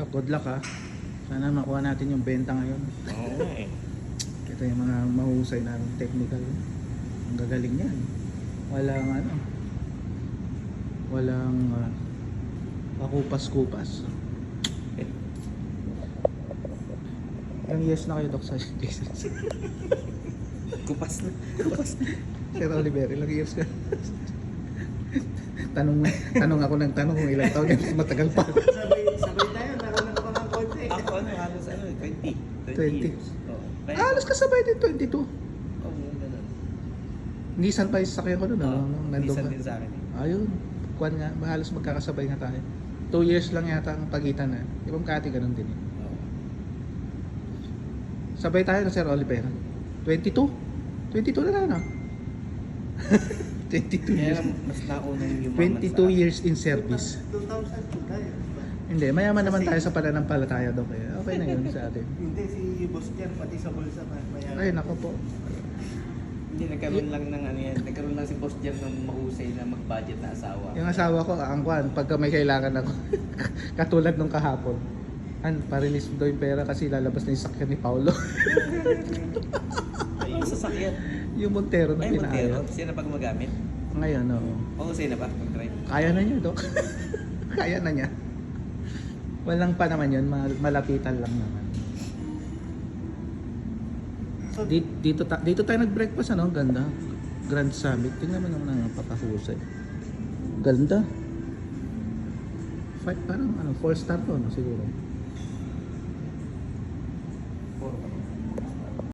Dok, good luck ha. Sana makuha natin yung benta ngayon. Oo nga eh. Ito yung mga mahusay na technical. Ang gagaling yan. Walang ano. Walang pakupas-kupas. Ilang years na kayo, Dok, sa business? Kupas na. Kupas na. Sir Oliver, ilang years ka? tanong ako ng tanong kung ilang taon yan, matagal pa. Sabay tayo, naroon pa ng konti. Ako ano, halos ano, 20. 20. years. Oo. Halos kasabay din 22. Oo, ganun. Nissan pa yung sasakyan ko doon, ano? Oo, Nandun minsan ka. din sa akin eh. Ayun, kuwan nga, halos magkakasabay nga tayo. 2 years lang yata ang pagitan na. Ibang Kati ganun din eh. Oo. Sabay tayo na Sir Oliver. 22? 22 na lang, no? 22 Kaya years. lang, mas nauna yung 22 years in service. 2002 tayo. Hindi, mayaman naman tayo sa pananampalataya doon. Kaya okay na yun sa atin. Hindi, si Boss Jan, pati sa bulsa maya. Ay, nako po. Hindi, nagkaroon lang ng ano yan. Nagkaroon lang si Boss Jan ng mahusay na mag-budget na asawa. Yung asawa ko, ang kwan, pagka may kailangan ako, katulad nung kahapon, pa-release daw yung pera kasi lalabas na yung sakyan ni Paulo. Ay, yung sasakyan. Yung Montero na Ay, Montero. pinaayos. Siya na pa gumagamit. Ngayon, oo. Mahusay na ba mag-drive? Kaya na niya, Dok. Kaya na niya. Walang pa naman yun, malapitan lang naman. So, Dito tayo nag-breakfast, ano? Ganda. Grand Summit. Tingnan mo naman ang papahusay. Ganda. Parang ano, 4 star to, no? Siguro.